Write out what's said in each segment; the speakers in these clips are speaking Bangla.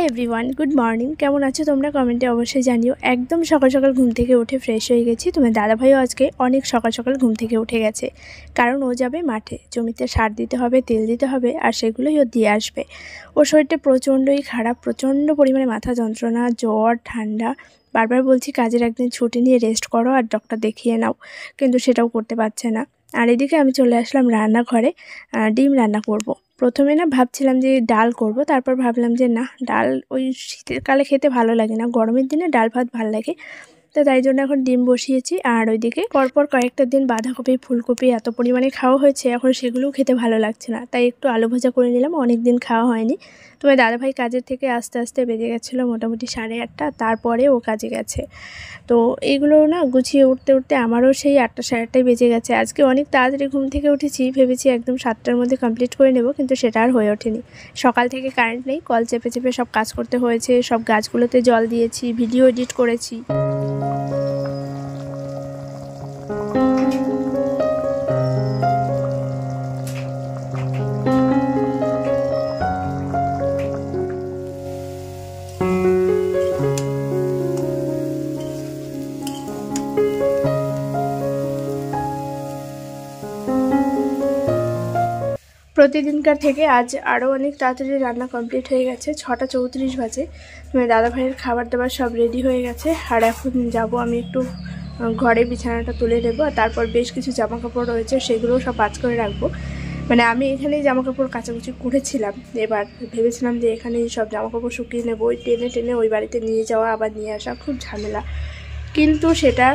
Everyone, good morning. কেমন আছো তোমরা? কমেন্টে অবশ্যই জানিও। একদম সকাল সকাল ঘুম থেকে উঠে ফ্রেশ হয়ে গেছি। তোমার দাদাভাইও আজকে অনেক সকাল সকাল ঘুম থেকে উঠে গেছে, কারণ ও যাবে মাঠে। জমিতে সার দিতে হবে, তেল দিতে হবে, আর সেগুলোই ও দিয়ে আসবে। ওর শরীরটা প্রচণ্ডই খারাপ, প্রচণ্ড পরিমাণে মাথা যন্ত্রণা, জ্বর, ঠান্ডা। বারবার বলছি কাজের একদিন ছুটি নিয়ে রেস্ট করো আর ডক্টর দেখিয়ে নাও, কিন্তু সেটাও করতে পারছে না। আর এদিকে আমি চলে আসলাম রান্নাঘরে, ডিম রান্না করব। প্রথমে না ভাবছিলাম যে ডাল করব, তারপর ভাবলাম যে না, ডাল ওই শীতের কালে খেতে ভালো লাগে না, গরমের দিনে ডাল ভাত ভালো লাগে। তো তাই জন্য এখন ডিম বসিয়েছি। আর ওইদিকে পরপর কয়েকটা দিন বাঁধাকপি, ফুলকপি এত পরিমাণে খাওয়া হয়েছে, এখন সেগুলোও খেতে ভালো লাগছে না, তাই একটু আলু ভাজা করে নিলাম। অনেক দিন খাওয়া হয়নি। তোমার দাদাভাই কাজের থেকে আস্তে আস্তে বেজে গেছিলো মোটামুটি 8:30, তারপরে ও কাজে গেছে। তো এইগুলো না গুছিয়ে উঠতে উঠতে আমারও সেই 8টা 8:30 বেজে গেছে। আজকে অনেক তাড়াতাড়ি ঘুম থেকে উঠেছি, ভেবেছি একদম 7টার মধ্যে কমপ্লিট করে নেব, কিন্তু সেটা আর হয়ে ওঠেনি। সকাল থেকে কারেন্ট নেই, কল চেপে চেপে সব কাজ করতে হয়েছে। সব গাছগুলোতে জল দিয়েছি, ভিডিও এডিট করেছি। প্রতিদিনকার থেকে আজ আরও অনেক তাড়াতাড়ি রান্না কমপ্লিট হয়ে গেছে। 6:34 বাজে। দাদাভাইয়ের খাবার দাবার সব রেডি হয়ে গেছে। আর এখন যাব আমি একটু ঘরে বিছানাটা তুলে নেবো, আর তারপর বেশ কিছু জামা কাপড় রয়েছে, সেগুলোও সব ভাঁজ করে রাখবো। আমি এখানেই জামা কাপড় কাচাকুচি করেছিলাম, এবার ভেবেছিলাম যে এখানেই সব জামা কাপড় শুকিয়ে নেবো। ওই টেনে টেনে ওই বাড়িতে নিয়ে যাওয়া আবার নিয়ে আসা খুব ঝামেলা, কিন্তু সেটা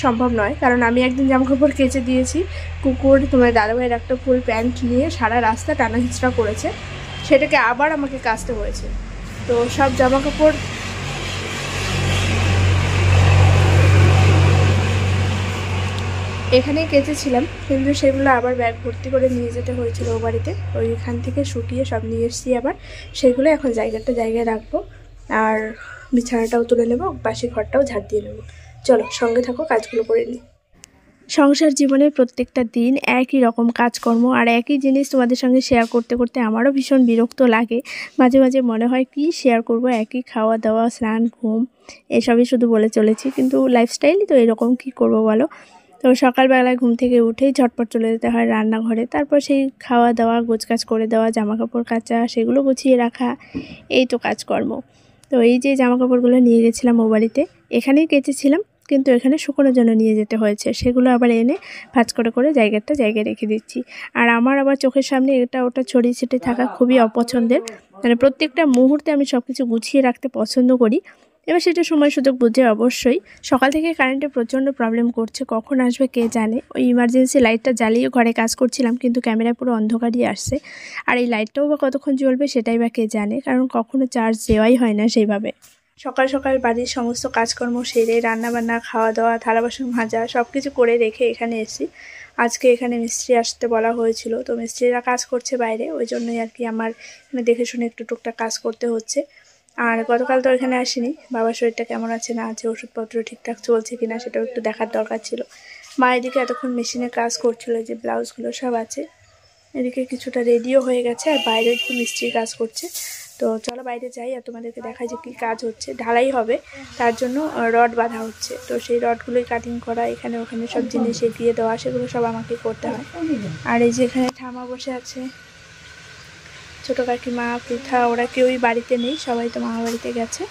সম্ভব নয়, কারণ আমি একদিন জামাকাপড় কেচে দিয়েছি। কুকুর তোমার দাদাভাইয়ের একটা ফুল প্যান্ট নিয়ে সারা রাস্তা টানা হিচড়া করেছে, সেটাকে আবার আমাকে কাচতে হয়েছে। তো সব জামাকাপড় এখানেই কেচেছিলাম, কিন্তু সেগুলো আবার ব্যাগ ভর্তি করে নিয়ে যেতে হয়েছিল ও বাড়িতে। ওইখান থেকে শুকিয়ে সব নিয়ে এসেছি আবার। সেগুলো এখন জায়গায় রাখবো, আর বিছানাটাও তুলে নেবো, বাসি ঘরটাও ঝাড় দিয়ে নেবো। চলো সঙ্গে থাকো, কাজগুলো করে নিই। সংসার জীবনের প্রত্যেকটা দিন একই রকম কাজকর্ম আর একই জিনিস তোমাদের সঙ্গে শেয়ার করতে করতে আমারও ভীষণ বিরক্ত লাগে। মাঝে মাঝে মনে হয় কি শেয়ার করব, একই খাওয়া দাওয়া, স্নান, ঘুম, এসবই শুধু বলে চলেছি, কিন্তু লাইফস্টাইলই তো এরকম, কি করব বলো। তো সকালবেলায় ঘুম থেকে উঠেই ঝটপট চলে যেতে হয় রান্নাঘরে, তারপর সেই খাওয়া দাওয়া, গোছকাজ করে দেওয়া, জামাকাপড় কাচা, সেগুলো গুছিয়ে রাখা, এই তো কাজকর্ম। তো এই যে জামাকাপড়গুলো নিয়ে গেছিলাম ও বাড়িতে, এখানেই কেচেছিলাম, কিন্তু এখানে শুকোনোর জন্য নিয়ে যেতে হয়েছে। সেগুলো আবার এনে ভাঁজ করে করে জায়গায় রেখে দিচ্ছি। আর আমার আবার চোখের সামনে এটা ওটা ছড়িয়ে ছিটিয়ে থাকা খুবই অপছন্দের। প্রত্যেকটা মুহূর্তে আমি সব কিছু গুছিয়ে রাখতে পছন্দ করি। এবার সেটা সময় সুযোগ বুঝে অবশ্যই। সকাল থেকে কারেন্টের প্রচণ্ড প্রবলেম করছে, কখন আসবে কে জানে। ওই ইমার্জেন্সি লাইটটা জ্বালিয়ে ঘরে কাজ করছিলাম, কিন্তু ক্যামেরায় পুরো অন্ধকারই আসছে। আর এই লাইটটাও বা কতক্ষণ জ্বলবে সেটাই বা কে জানে, কারণ কখনো চার্জ দেওয়াই হয় না সেইভাবে। সকাল সকাল বাড়ির সমস্ত কাজকর্ম সেরে রান্নাবান্না, খাওয়া দাওয়া, থালা বাসন মাজা সব কিছু করে রেখে এখানে এসেছি। আজকে এখানে মিস্ত্রি আসতে বলা হয়েছিল, তো মিস্ত্রিরা কাজ করছে বাইরে, ওই জন্যই আর কি আমার এখানে দেখে শুনে একটু টুকটাক কাজ করতে হচ্ছে। আর গতকাল তো এখানে আসিনি, বাবার শরীরটা কেমন আছে না আছে, ওষুধপত্র ঠিকঠাক চলছে কিনা সেটাও একটু দেখার দরকার ছিল। মা এদিকে এতক্ষণ মেশিনে কাজ করছিল, যে ব্লাউজগুলো সব আছে, এদিকে কিছুটা রেডিও হয়ে গেছে, আর বাইরে একটু মিস্ত্রি কাজ করছে। তো চলো বাইরে যাই আর তোমাদেরকে দেখাই যে কী কাজ হচ্ছে। ঢালাই হবে, তার জন্য রড বাঁধা হচ্ছে, তো সেই রডগুলোই কাটিং করা, এখানে ওখানে সব জিনিস এগিয়ে দেওয়া, সেগুলো সব আমাকে করতে হয়। আর এই যে এখানে ঠামা বসে আছে, ছোটো কাকিমা, পৃথা, ওরা কেউই বাড়িতে নেই, সবাই তো মামা বাড়িতে গেছে।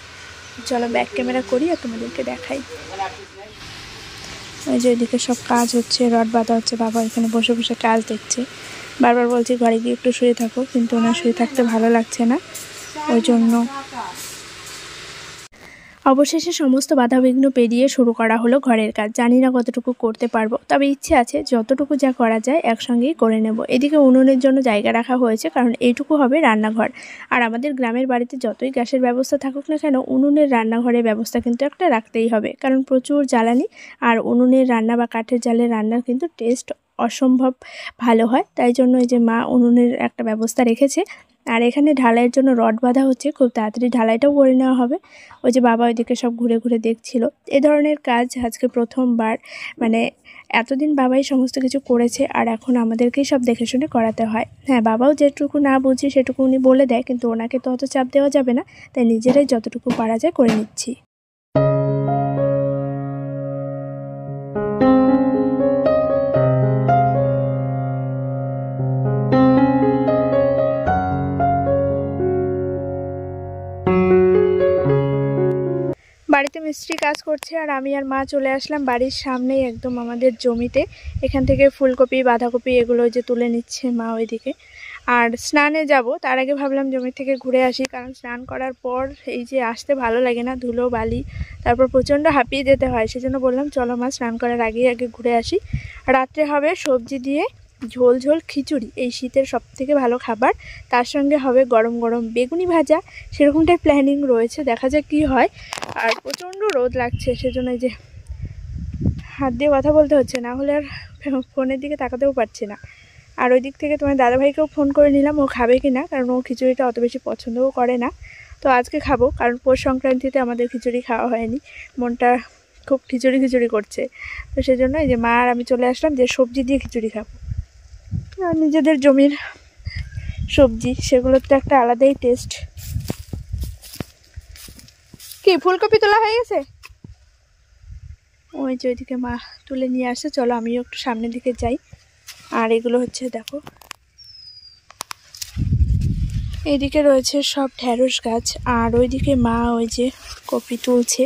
চলো ব্যাক ক্যামেরা করি আর তোমাদেরকে দেখাই। ওই যে ওইদিকে সব কাজ হচ্ছে, রড বাঁধা হচ্ছে, বাবা এখানে বসে বসে কাজ দেখছে। বারবার বলছি ঘরে গিয়ে একটু শুয়ে থাকো, কিন্তু ওনার শুয়ে থাকতে ভালো লাগছে না, ওই জন্য। অবশেষে সমস্ত বাধাবিঘ্ন পেরিয়ে শুরু করা হলো ঘরের কাজ। জানি না কতটুকু করতে পারবো, তবে ইচ্ছে আছে যতটুকু যা করা যায় একসঙ্গেই করে নেব। এদিকে উনুনের জন্য জায়গা রাখা হয়েছে, কারণ এইটুকু হবে রান্নাঘর। আর আমাদের গ্রামের বাড়িতে যতই গ্যাসের ব্যবস্থা থাকুক না কেন, উনুনের রান্নাঘরের ব্যবস্থা কিন্তু একটা রাখতেই হবে, কারণ প্রচুর জ্বালানি। আর উনুনের রান্না বা কাঠের জালের রান্নার কিন্তু টেস্ট অসম্ভব ভালো হয়। তাই জন্য এই যে মা উনুনের একটা ব্যবস্থা রেখেছে। আর এখানে ঢালাইয়ের জন্য রড বাঁধা হচ্ছে, খুব তাড়াতাড়ি ঢালাইটাও করে নেওয়া হবে। ওই যে বাবা ওইদিকে সব ঘুরে ঘুরে দেখছিল। এ ধরনের কাজ আজকে প্রথমবার, মানে এতদিন বাবাই সমস্ত কিছু করেছে আর এখন আমাদেরকেই সব দেখে শুনে করাতে হয়। হ্যাঁ, বাবাও যেটুকু না বুঝি সেটুকু উনি বলে দেয়, কিন্তু ওনাকে তো অত চাপ দেওয়া যাবে না, তাই নিজেরাই যতটুকু পারা যায় করে নিচ্ছি। বাড়িতে মিস্ত্রি কাজ করছে আর আমি আর মা চলে আসলাম বাড়ির সামনেই একদম আমাদের জমিতে। এখান থেকে ফুলকপি বাঁধাকপি এগুলো যে তুলে নিচ্ছে মা ওইদিকে। আর স্নানে যাব, তার আগে ভাবলাম জমি থেকে ঘুরে আসি, কারণ স্নান করার পর এই যে আসতে ভালো লাগে না, ধুলো বালি, তারপর প্রচণ্ড হাঁপিয়ে যেতে হয়। সেজন্য বললাম চলো মা স্নান করার আগে ঘুরে আসি। রাত্রে হবে সবজি দিয়ে ঝোল ঝোল খিচুড়ি, এই শীতের সবথেকে ভালো খাবার। তার সঙ্গে হবে গরম গরম বেগুনি ভাজা, সেরকমটাই প্ল্যানিং রয়েছে, দেখা যাক কী হয়। আর প্রচণ্ড রোদ লাগছে, সেজন্য এই যে হাত দিয়ে কথা বলতে হচ্ছে, না হলে আর ফোনের দিকে তাকাতেও পারছি না। আর ওই দিক থেকে তোমার দাদাভাইকেও ফোন করে নিলাম ও খাবে কি না, কারণ ও খিচুড়িটা অত বেশি পছন্দও করে না। তো আজকে খাবো, কারণ পৌষ সংক্রান্তিতে আমাদের খিচুড়ি খাওয়া হয়নি, মনটা খুব খিচুড়ি খিচুড়ি করছে। তো সেজন্য এই যে মা আর আমি চলে আসলাম যে সবজি দিয়ে খিচুড়ি খাবো। আর নিজেদের জমির সবজি, সেগুলোর তো একটা আলাদাই টেস্ট। কি ফুলকপি তোলা হয়ে গেছে? ওই যে ওইদিকে মা তুলে নিয়ে আসে, চলো আমিও একটু সামনের দিকে যাই। আর এগুলো হচ্ছে দেখো, এইদিকে রয়েছে সব ঢেঁড়স গাছ, আর ওইদিকে মা ওই যে কপি তুলছে।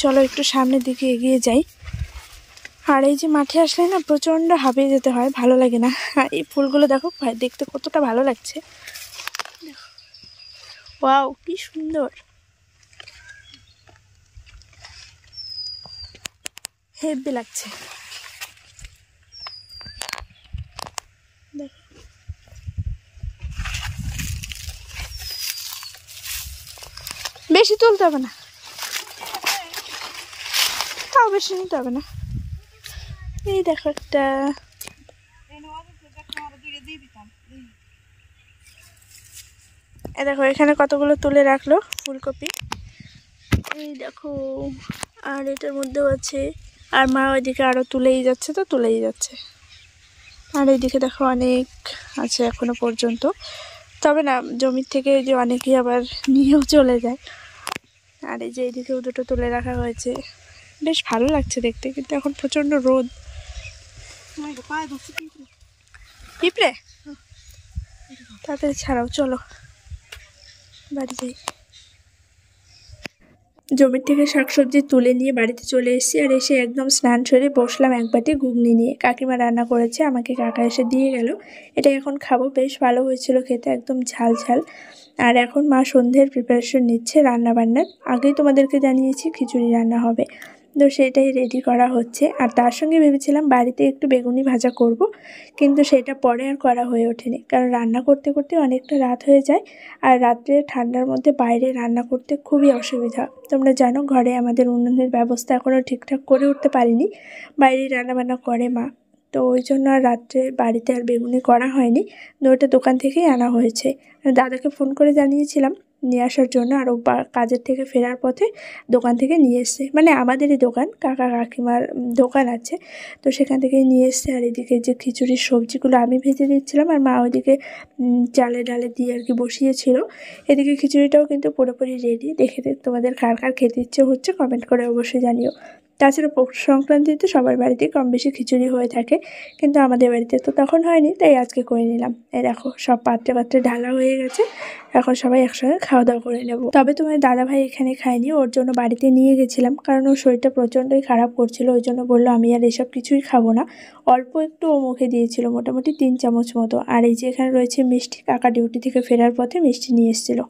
চলো একটু সামনের দিকে এগিয়ে যাই। আর এই যে মাঠে আসলে না প্রচণ্ড হাঁপিয়ে যেতে হয়, ভালো লাগে না। আর এই ফুলগুলো দেখো দেখতে কতটা ভালো লাগছে, ওয়াও কি সুন্দর, হেব্বি লাগছে। দেখো বেশি তুলতে হবে না, তাও বেশি নিতে হবে না। এই দেখো একটা, দেখো এখানে কতগুলো তুলে রাখলো ফুলকপি, এই দেখো। আর এটার মধ্যেও আছে, আর মা ওইদিকে আরো তুলেই যাচ্ছে, তো তুলেই যাচ্ছে। আর এইদিকে দেখো অনেক আছে এখনো পর্যন্ত, তবে না জমির থেকে যে অনেকেই আবার নিয়েও চলে যায়। আর এই যে এইদিকেও দুটো তুলে রাখা হয়েছে, বেশ ভালো লাগছে দেখতে, কিন্তু এখন প্রচণ্ড রোদ। পিঁপড়ে তাড়াতাড়ি ছাড়াও, চলো বাড়ি যাই। জমির থেকে শাকসবজি তুলে নিয়ে বাড়িতে চলে এসেছি, আর এসে একদম স্নান সেরে বসলাম এক বাটি ঘুগনি নিয়ে। কাকিমা রান্না করেছে, আমাকে কাকা এসে দিয়ে গেল। এটা এখন খাবো, বেশ ভালো হয়েছিল খেতে, একদম ঝাল ঝাল। আর এখন মা সন্ধ্যের প্রিপারেশন নিচ্ছে রান্না বান্নার। আগেই তোমাদেরকে জানিয়েছি খিচুড়ি রান্না হবে, তো সেটাই রেডি করা হচ্ছে। আর তার সঙ্গে ভেবেছিলাম বাড়িতে একটু বেগুনি ভাজা করব, কিন্তু সেটা পরে আর করা হয়ে ওঠেনি, কারণ রান্না করতে করতে অনেকটা রাত হয়ে যায়। আর রাত্রে ঠান্ডার মধ্যে বাইরে রান্না করতে খুবই অসুবিধা। তোমরা জানো ঘরে আমাদের উনুনের ব্যবস্থা এখনও ঠিকঠাক করে উঠতে পারিনি, বাইরেই রান্নাবান্না করে মা। তো ওই জন্য আর রাত্রে বাড়িতে আর বেগুনি করা হয়নি, ওটা দোকান থেকেই আনা হয়েছে। দাদাকে ফোন করে জানিয়েছিলাম নিয়ে আসার জন্য, আর ও কাজের থেকে ফেরার পথে দোকান থেকে নিয়ে এসছে, মানে আমাদেরই দোকান, কাকা কাকিমার দোকান আছে, তো সেখান থেকেই নিয়ে এসছে। আর এদিকে যে খিচুড়ির সবজিগুলো আমি ভেজে দিচ্ছিলাম, আর মা ওইদিকে চালে ডালে দিয়ে আর কি বসিয়েছিল। এদিকে খিচুড়িটাও কিন্তু পুরোপুরি রেডি, দেখে তোমাদের কার কার খেতে ইচ্ছে হচ্ছে কমেন্ট করে অবশ্যই জানিও। তাছাড়া পৌষ সংক্রান্তিতে সবার বাড়িতেই কম বেশি খিচুড়ি হয়ে থাকে, কিন্তু আমাদের বাড়িতে তো তখন হয়নি, তাই আজকে করে নিলাম। এই দেখো সব পাত্রে পাত্রে ঢালা হয়ে গেছে, এখন সবাই একসঙ্গে খাওয়া দাওয়া করে নেব। তবে তোমার দাদাভাই এখানে খায়নি, ওর জন্য বাড়িতে নিয়ে গেছিলাম, কারণ ওর শরীরটা প্রচণ্ডই খারাপ করছিল, ওই জন্য বললো আমি আর এসব কিছুই খাবো না। অল্প একটু ও মুখে দিয়েছিল, মোটামুটি 3 চামচ মতো। আর এই যে এখানে রয়েছে মিষ্টি, কাকা ডিউটি থেকে ফেরার পথে মিষ্টি নিয়ে এসেছিলো।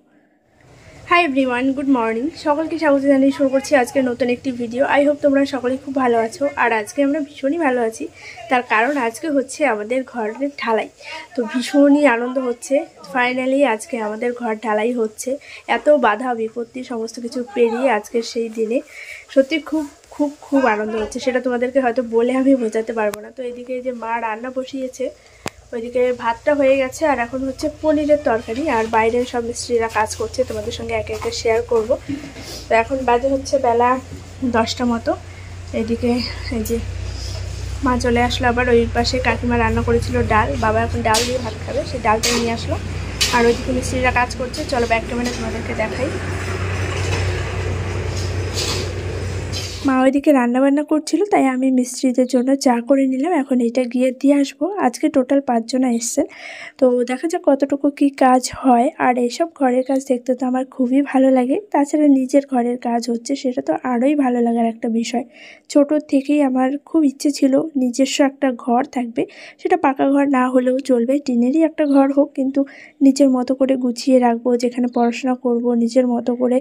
Hi everyone, good morning. সকলকে স্বাগত জানিয়ে শুরু করছি আজকে নতুন একটি ভিডিও। আই হোপ তোমরা সকলেই খুব ভালো আছো, আর আজকে আমরা ভীষণই ভালো আছি। তার কারণ আজকে হচ্ছে আমাদের ঘরের ঢালাই, তো ভীষণই আনন্দ হচ্ছে। ফাইনালি আজকে আমাদের ঘর ঢালাই হচ্ছে, এত বাধা বিপত্তি সমস্ত কিছু পেরিয়ে আজকের সেই দিনে সত্যি খুব খুব খুব আনন্দ হচ্ছে। সেটা তোমাদেরকে হয়তো বলে আমি বোঝাতে পারবো না। তো এদিকে যে মা রান্না বসিয়েছে, ওইদিকে ভাতটা হয়ে গেছে, আর এখন হচ্ছে পনিরের তরকারি। আর বাইরের সব মিস্ত্রিরা কাজ করছে, তোমাদের সঙ্গে একে একে শেয়ার করব। তো এখন বাজে হচ্ছে বেলা 10টা মতো। এদিকে এই যে মা চলে আসলো আবার। ওই পাশে কাকিমা রান্না করেছিল ডাল, বাবা এখন ডাল দিয়ে ভাত খাবে, সেই ডালটা নিয়ে আসলো। আর ওইদিকে মিস্ত্রিরা কাজ করছে। চলো ব্যাক ক্যামেরা তোমাদেরকে দেখাই। মা ওইদিকে রান্নাবান্না করছিল, তাই আমি মিস্ত্রিদের জন্য চা করে নিলাম। এখন এটা গিয়ে দিয়ে আসবো। আজকে টোটাল 5 জনা এসছে, তো দেখা যাক কতটুকু কি কাজ হয়। আর এইসব ঘরের কাজ দেখতে তো আমার খুবই ভালো লাগে। তাছাড়া নিজের ঘরের কাজ হচ্ছে, সেটা তো আরোই ভালো লাগার একটা বিষয়। ছোটোর থেকেই আমার খুব ইচ্ছে ছিল নিজস্ব একটা ঘর থাকবে, সেটা পাকা ঘর না হলেও চলবে, টিনেরই একটা ঘর হোক, কিন্তু নিজের মতো করে গুছিয়ে রাখবো, যেখানে পড়াশোনা করব, নিজের মতো করে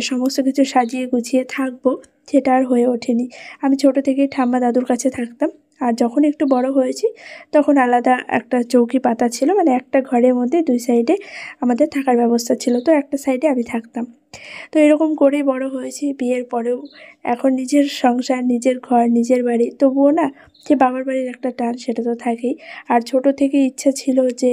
সমস্ত কিছু সাজিয়ে গুছিয়ে থাকবো। সেটা আর হয়ে ওঠেনি। আমি ছোটো থেকেই ঠাম্মা দাদুর কাছে থাকতাম, আর যখন একটু বড় হয়েছি তখন আলাদা একটা চৌকি পাতা ছিল, মানে একটা ঘরের মধ্যে 2 সাইডে আমাদের থাকার ব্যবস্থা ছিল, তো একটা সাইডে আমি থাকতাম। তো এরকম করেই বড় হয়েছি। বিয়ের পরেও এখন নিজের সংসার, নিজের ঘর, নিজের বাড়ি, তবুও না যে বাবার বাড়ির একটা টান সেটা তো থাকেই। আর ছোটো থেকে ইচ্ছা ছিল যে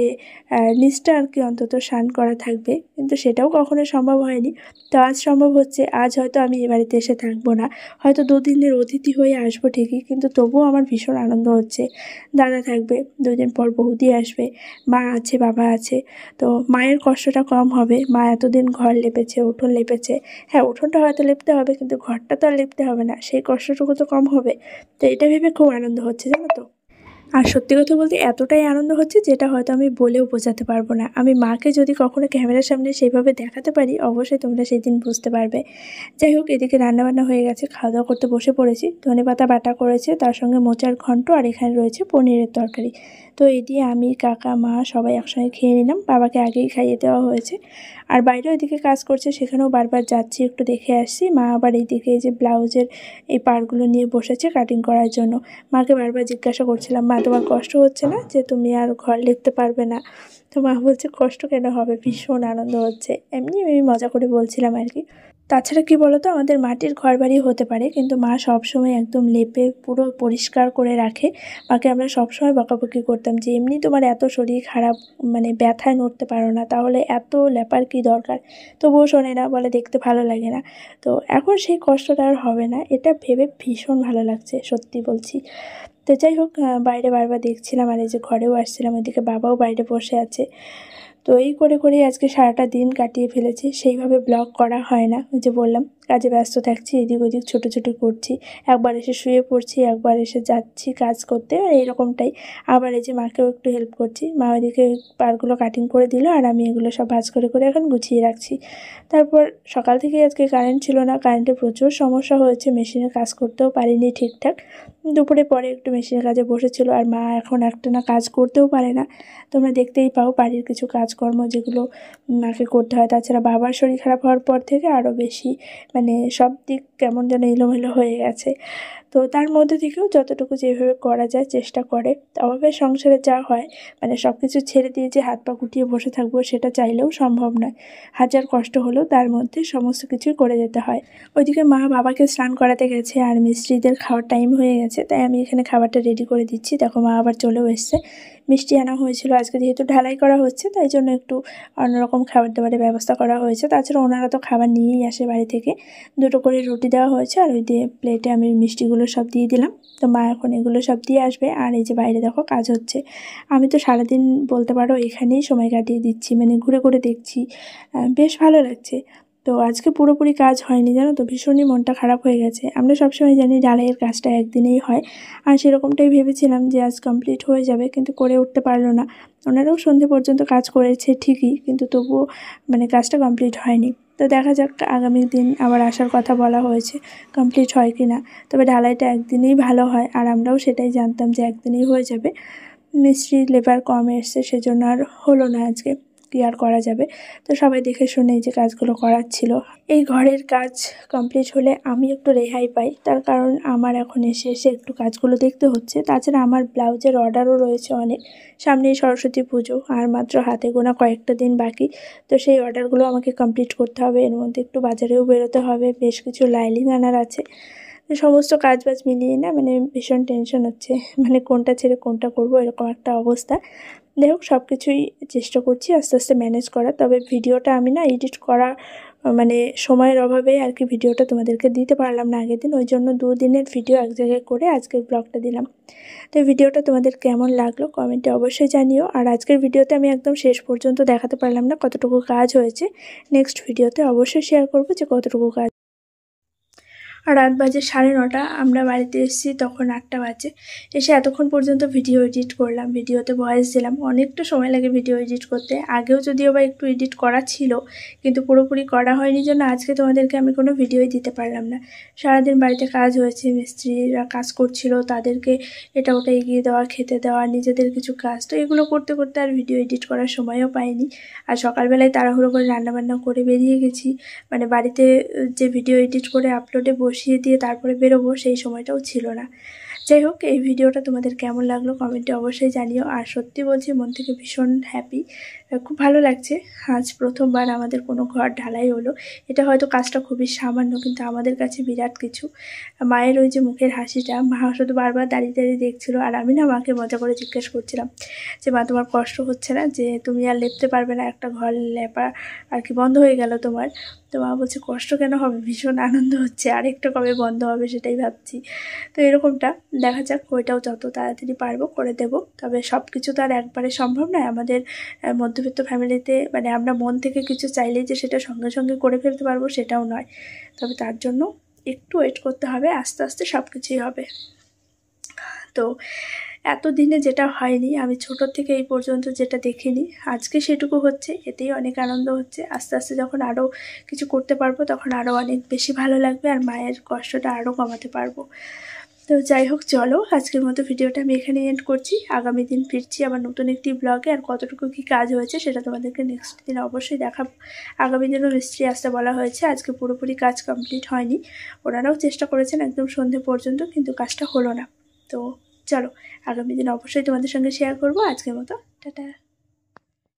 নিচটা আর কি অন্তত স্নান করা থাকবে, কিন্তু সেটাও কখনো সম্ভব হয়নি। তো আজ সম্ভব হচ্ছে। আজ হয়তো আমি এ বাড়িতে এসে থাকবো না, হয়তো 2 দিনের অতিথি হয়ে আসবো ঠিকই, কিন্তু তবুও আমার ভীষণ আনন্দ হচ্ছে। দাদা থাকবে, 2 দিন পর বৌদি আসবে, মা আছে, বাবা আছে। তো মায়ের কষ্টটা কম হবে। মা এতদিন ঘর লেপেছে, উঠোন লেপেছে। হ্যাঁ, উঠোনটা হয়তো লেপতে হবে, কিন্তু ঘরটা তো আর লেপতে হবে না, সেই কষ্টটুকু তো কম হবে। তো এটা ভেবে খুব আনন্দ হচ্ছে, জানো তো। আর সত্যি কথা বলতে এতটাই আনন্দ হচ্ছে, যেটা হয়তো আমি বলেও বোঝাতে পারবো না। আমি মাকে যদি কখনো ক্যামেরার সামনে সেইভাবে দেখাতে পারি, অবশ্যই তোমরা সেই দিন বুঝতে পারবে। যাই হোক, এদিকে রান্নাবান্না হয়ে গেছে, খাওয়া দাওয়া করতে বসে পড়েছি। ধনেপাতা বাটা করেছে, তার সঙ্গে মোচার ঘন্ট, আর এখানে রয়েছে পনিরের তরকারি। তো এই দিয়ে আমি, কাকা, মা সবাই একসঙ্গে খেয়ে নিলাম। বাবাকে আগেই খাইয়ে দেওয়া হয়েছে। আর বাইরেও এদিকে কাজ করছে, সেখানেও বারবার যাচ্ছি, একটু দেখে আসছি। মা আবার এইদিকে এই যে ব্লাউজের এই পাড়গুলো নিয়ে বসেছে কাটিং করার জন্য। মাকে বারবার জিজ্ঞাসা করছিলাম, মা তোমার কষ্ট হচ্ছে না যে তুমি আর ঘর লিখতে পারবে না? তো মা বলছে কষ্ট কেন হবে, ভীষণ আনন্দ হচ্ছে। এমনি আমি মজা করে বলছিলাম আর কি। তাছাড়া কি বলতো, আমাদের মাটির ঘরবাড়ি হতে পারে, কিন্তু মা সবসময় একদম লেপে পুরো পরিষ্কার করে রাখে। মাকে আমরা সবসময় বকাবকি করতাম যে এমনি তোমার এত শরীর খারাপ, মানে ব্যথায় নড়তে পারো না, তাহলে এত লেপার কী দরকার? তবুও শোনে না, বলে দেখতে ভালো লাগে না। তো এখন সেই কষ্টটা আর হবে না, এটা ভেবে ভীষণ ভালো লাগছে, সত্যি বলছি। তো যাই হোক, বাইরে বারবার দেখছিলাম, আর এই যে ঘরেও আসছিলাম, ওইদিকে বাবাও বাইরে বসে আছে। তো এই করে করেই আজকে সারাটা দিন কাটিয়ে ফেলেছি। সেইভাবে ব্লগ করা হয় না, ওই যে বললাম কাজে ব্যস্ত থাকছি, এদিক ওদিক ছোটো ছোটো করছি। একবার এসে শুয়ে পড়ছি, একবার এসে যাচ্ছি কাজ করতে, আর এইরকমটাই। আবার এই যে মাকেও একটু হেল্প করছি। মা ওইদিকে পাড়গুলো কাটিং করে দিল, আর আমি এগুলো সব ভাঁজ করে করে এখন গুছিয়ে রাখছি। তারপর সকাল থেকে আজকে কারেন্ট ছিল না, কারেন্টের প্রচুর সমস্যা হয়েছে, মেশিনের কাজ করতেও পারিনি ঠিকঠাক। দুপুরে পরে একটু মেশিনের কাজে বসেছিল, আর মা এখন একটানা কাজ করতেও পারে না। তোমরা দেখতেই পাও বাড়ির কিছু কাজকর্ম যেগুলো মাকে করতে হয়। তাছাড়া বাবার শরীর খারাপ হওয়ার পর থেকে আরও বেশি, মানে সব দিক কেমন যেন এলোমেলো হয়ে গেছে। তো তার মধ্যে থেকেও যতটুকু যেভাবে করা যায় চেষ্টা করে। অভাবের সংসারে যা হয়, মানে সব কিছু ছেড়ে দিয়ে যে হাত পা গুটিয়ে বসে থাকবো, সেটা চাইলেও সম্ভব নয়। হাজার কষ্ট হলেও তার মধ্যে সমস্ত কিছুই করে যেতে হয়। ওইদিকে মা বাবাকে স্নান করাতে গেছে, আর মিস্ত্রিদের খাওয়ার টাইম হয়ে গেছে, তাই আমি এখানে খাবারটা রেডি করে দিচ্ছি। দেখো মা আবার চলেও এসছে। মিষ্টি আনা হয়েছিল আজকে, যেহেতু ঢালাই করা হচ্ছে, তাই জন্য একটু অন্যরকম খাবার দাবারের ব্যবস্থা করা হয়েছে। তাছাড়া ওনারা তো খাবার নিয়েই আসে বাড়ি থেকে। 2টো করে রুটি দেওয়া হয়েছে, আর ওই দিয়ে প্লেটে আমি মিষ্টিগুলো সব দিয়ে দিলাম। তো মা এখন এগুলো সব দিয়ে আসবে। আর এই যে বাইরে দেখো কাজ হচ্ছে। আমি তো সারাদিন বলতে পারো এখানেই সময় কাটিয়ে দিচ্ছি, মানে ঘুরে ঘুরে দেখছি, বেশ ভালো লাগছে। তো আজকে পুরোপুরি কাজ হয়নি, জানো তো, ভীষণই মনটা খারাপ হয়ে গেছে। আমরা সবসময় জানি ঢালাইয়ের কাজটা একদিনেই হয়, আর সেরকমটাই ভেবেছিলাম যে আজ কমপ্লিট হয়ে যাবে, কিন্তু করে উঠতে পারলো না। ওনারাও সন্ধে পর্যন্ত কাজ করেছে ঠিকই, কিন্তু তবুও মানে কাজটা কমপ্লিট হয়নি। তো দেখা যাক, আগামী দিন আবার আসার কথা বলা হয়েছে, কমপ্লিট হয় কি না। তবে ঢালাইটা একদিনেই ভালো হয়, আর আমরাও সেটাই জানতাম যে একদিনেই হয়ে যাবে। মিস্ত্রি লেবার কম এসছে, সেজন্য আর হলো না আজকে, কি আর করা যাবে। তো সবাই দেখে শুনেই যে কাজগুলো করার ছিল। এই ঘরের কাজ কমপ্লিট হলে আমি একটু রেহাই পাই, তার কারণ আমার এখন এসে এসে একটু কাজগুলো দেখতে হচ্ছে। তাছাড়া আমার ব্লাউজের অর্ডারও রয়েছে অনেক। সামনেই সরস্বতী পুজো, আর মাত্র হাতে গোনা কয়েকটা দিন বাকি। তো সেই অর্ডারগুলো আমাকে কমপ্লিট করতে হবে। এর মধ্যে একটু বাজারেও বেরোতে হবে, বেশ কিছু লাইনিং আনার আছে। সমস্ত কাজ বাজ মিলিয়ে না মানে ভীষণ টেনশন হচ্ছে, মানে কোনটা ছেড়ে কোনটা করবো এরকম একটা অবস্থা। যাই হোক সব কিছুই চেষ্টা করছি আস্তে আস্তে ম্যানেজ করার। তবে ভিডিওটা আমি না এডিট করা মানে সময়ের অভাবে আর কি ভিডিওটা তোমাদেরকে দিতে পারলাম না আগের দিন, ওই জন্য 2 দিনের ভিডিও এক জায়গায় করে আজকের ব্লগটা দিলাম। তো ভিডিওটা তোমাদের কেমন লাগলো কমেন্টে অবশ্যই জানিও। আর আজকের ভিডিওতে আমি একদম শেষ পর্যন্ত দেখাতে পারলাম না কতটুকু কাজ হয়েছে, নেক্সট ভিডিওতে অবশ্যই শেয়ার করবো যে কতটুকু কাজ। আর রাত বাজে 9:30, আমরা বাড়িতে এসেছি তখন 8টা বাজে। এসে এতক্ষণ পর্যন্ত ভিডিও এডিট করলাম, ভিডিওতে ভয়েস দিলাম। অনেকটা সময় লাগে ভিডিও এডিট করতে, আগেও যদিও বা একটু এডিট করা ছিল কিন্তু পুরোপুরি করা হয়নি জন্য আজকে তোমাদেরকে আমি কোনো ভিডিওই দিতে পারলাম না। সারাদিন বাড়িতে কাজ হয়েছে, মিস্ত্রিরা কাজ করছিল, তাদেরকে এটা ওটা এগিয়ে দেওয়া, খেতে দেওয়া, নিজেদের কিছু কাজ, তো এগুলো করতে করতে আর ভিডিও এডিট করার সময়ও পাইনি। আর সকালবেলায় তাড়াহুড়ো করে রান্নাবান্না করে বেরিয়ে গেছি, মানে বাড়িতে যে ভিডিও এডিট করে আপলোডে বসিয়ে দিয়ে তারপরে বেরোবো সেই সময়টাও ছিল না। যাই হোক এই ভিডিওটা তোমাদের কেমন লাগলো কমেন্টে অবশ্যই জানিও। আর সত্যি বলছি মন থেকে ভীষণ হ্যাপি, খুব ভালো লাগছে। আজ প্রথমবার আমাদের কোনো ঘর ঢালাই হলো। এটা হয়তো কাজটা খুবই সামান্য কিন্তু আমাদের কাছে বিরাট কিছু। মায়ের ওই যে মুখের হাসিটা, মা শুধু বারবার দাঁড়িয়ে দাঁড়িয়ে দেখছিল, আর আমি না মাকে মজা করে জিজ্ঞেস করছিলাম যে মা তোমার কষ্ট হচ্ছে না যে তুমি আর লেপতে পারবে না, একটা ঘর লেপা আর কি বন্ধ হয়ে গেল তোমার? তো মা বলছে কষ্ট কেন হবে, ভীষণ আনন্দ হচ্ছে, আরেকটা কবে বন্ধ হবে সেটাই ভাবছি। তো এরকমটা দেখা যাক, ওইটাও যত তাড়াতাড়ি পারবো করে দেব। তবে সব কিছু তো আর একবারে সম্ভব নয় আমাদের মধ্যবিত্ত ফ্যামিলিতে, মানে আমরা মন থেকে কিছু চাইলেই যে সেটা সঙ্গে সঙ্গে করে ফেলতে পারবো সেটাও নয়। তবে তার জন্য একটু ওয়েট করতে হবে, আস্তে আস্তে সব কিছুই হবে। তো এতদিনে যেটা হয়নি, আমি ছোটোর থেকে এই পর্যন্ত যেটা দেখিনি, আজকে সেটুকু হচ্ছে, এতেই অনেক আনন্দ হচ্ছে। আস্তে আস্তে যখন আরও কিছু করতে পারবো তখন আরও অনেক বেশি ভালো লাগবে, আর মায়ের কষ্টটা আরও কমাতে পারবো। তো যাই হোক চলো আজকের মতো ভিডিওটা আমি এখানে এন্ড করছি। আগামী দিন ফিরছি আবার নতুন একটি ব্লগে, আর কতটুকু কি কাজ হয়েছে সেটা তোমাদেরকে নেক্সট দিন অবশ্যই দেখাবো। আগামী দিনও মিস্ত্রি আসতে বলা হয়েছে, আজকে পুরোপুরি কাজ কমপ্লিট হয়নি, ওনারাও চেষ্টা করেছেন একদম সন্ধে পর্যন্ত কিন্তু কাজটা হলো না। তো চলো আগামী দিন অবশ্যই তোমাদের সঙ্গে শেয়ার করবো। আজকের মতো টাটা।